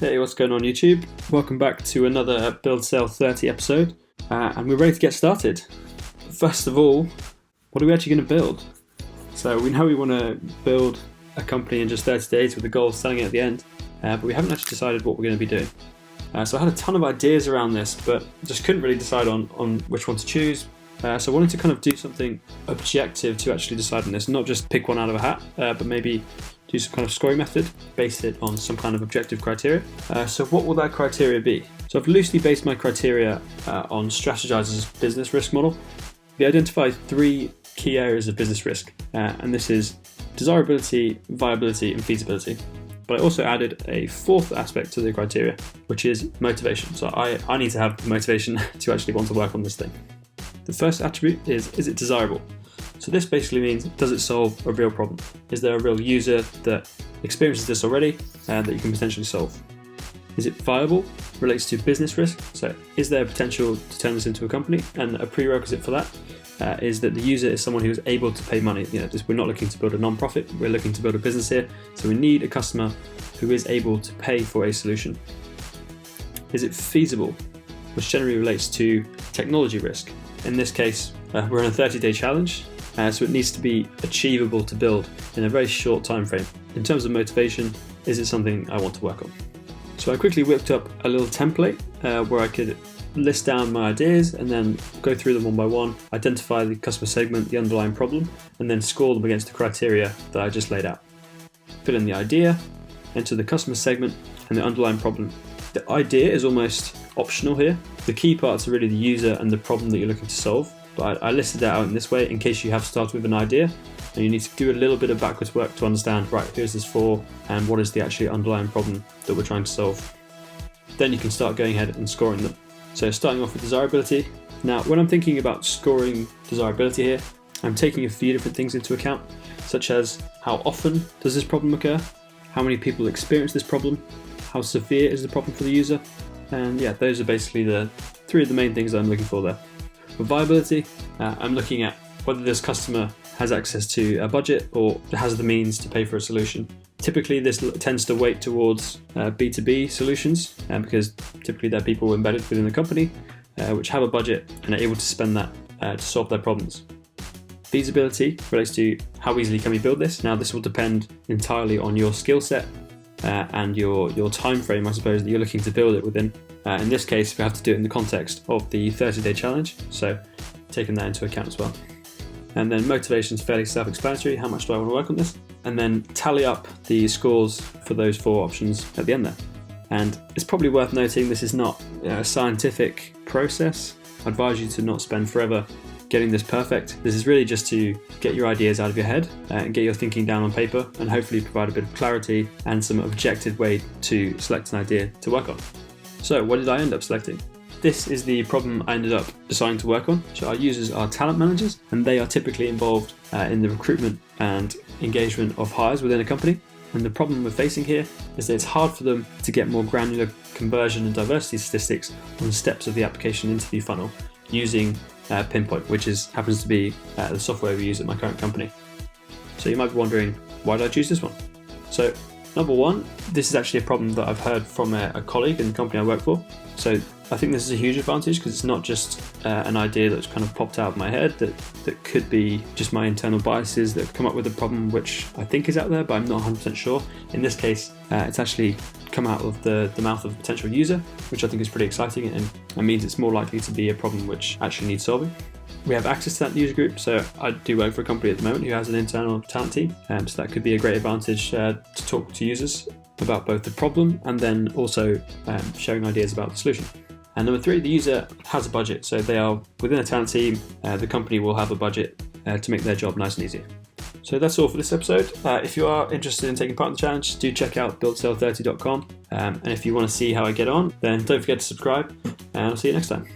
Hey, what's going on YouTube? Welcome back to another Build Sell 30 episode, and we're ready to get started. First of all, what are we actually going to build? So we know we want to build a company in just 30 days with the goal of selling it at the end, but we haven't actually decided what we're going to be doing. So I had a ton of ideas around this, but just couldn't really decide on which one to choose. So I wanted to kind of do something objective to actually decide on this, not just pick one out of a hat, but maybe do some kind of scoring method, base it on some kind of objective criteria. So what will that criteria be? So I've loosely based my criteria on Strategizer's business risk model. We identified three key areas of business risk, and this is desirability, viability, and feasibility. But I also added a fourth aspect to the criteria, which is motivation. So I need to have the motivation to actually want to work on this thing. The first attribute is it desirable? So this basically means, does it solve a real problem? Is there a real user that experiences this already and that you can potentially solve? Is it viable? Relates to business risk. So is there potential to turn this into a company? And a prerequisite for that is that the user is someone who is able to pay money. We're not looking to build a non-profit, we're looking to build a business here. So we need a customer who is able to pay for a solution. Is it feasible? Which generally relates to technology risk. In this case, we're in a 30-day challenge. So it needs to be achievable to build in a very short time frame. In terms of motivation, is it something I want to work on? So I quickly whipped up a little template where I could list down my ideas and then go through them one by one, identify the customer segment, the underlying problem, and then score them against the criteria that I just laid out. Fill in the idea, enter the customer segment, and the underlying problem. The idea is almost optional here. The key parts are really the user and the problem that you're looking to solve. But I listed that out in this way in case you have started with an idea and you need to do a little bit of backwards work to understand, right, who's this for and what is the actually underlying problem that we're trying to solve. Then you can start going ahead and scoring them. So starting off with desirability. Now, when I'm thinking about scoring desirability here, I'm taking a few different things into account, such as how often does this problem occur? How many people experience this problem? How severe is the problem for the user? And yeah, those are basically the three of the main things that I'm looking for there. For viability, I'm looking at whether this customer has access to a budget or has the means to pay for a solution. Typically, this tends to weight towards B2B solutions because typically they're people embedded within the company which have a budget and are able to spend that to solve their problems. Feasibility relates to how easily can we build this. Now, this will depend entirely on your skill set and your time frame, I suppose, that you're looking to build it within. In this case, we have to do it in the context of the 30-day challenge, so taking that into account as well. And then motivation is fairly self-explanatory. How much do I want to work on this? And then tally up the scores for those four options at the end there. And it's probably worth noting this is not a scientific process. I advise you to not spend forever getting this perfect. This is really just to get your ideas out of your head and get your thinking down on paper and hopefully provide a bit of clarity and some objective way to select an idea to work on. So what did I end up selecting? This is the problem I ended up deciding to work on. So our users are talent managers and they are typically involved in the recruitment and engagement of hires within a company. And the problem we're facing here is that it's hard for them to get more granular conversion and diversity statistics on the steps of the application interview funnel using Pinpoint, which happens to be the software we use at my current company. So you might be wondering, why did I choose this one? So number one, this is actually a problem that I've heard from a colleague in the company I work for. So I think this is a huge advantage because it's not just an idea that's kind of popped out of my head that could be just my internal biases that have come up with a problem which I think is out there, but I'm not 100% sure. In this case, it's actually come out of the mouth of a potential user, which I think is pretty exciting and means it's more likely to be a problem which actually needs solving. We have access to that user group, so I do work for a company at the moment who has an internal talent team, so that could be a great advantage to talk to users about both the problem and then also sharing ideas about the solution. And number three, the user has a budget, so they are within a talent team, the company will have a budget to make their job nice and easy. So that's all for this episode. If you are interested in taking part in the challenge, do check out buildsell30.com, and if you want to see how I get on, then don't forget to subscribe, and I'll see you next time.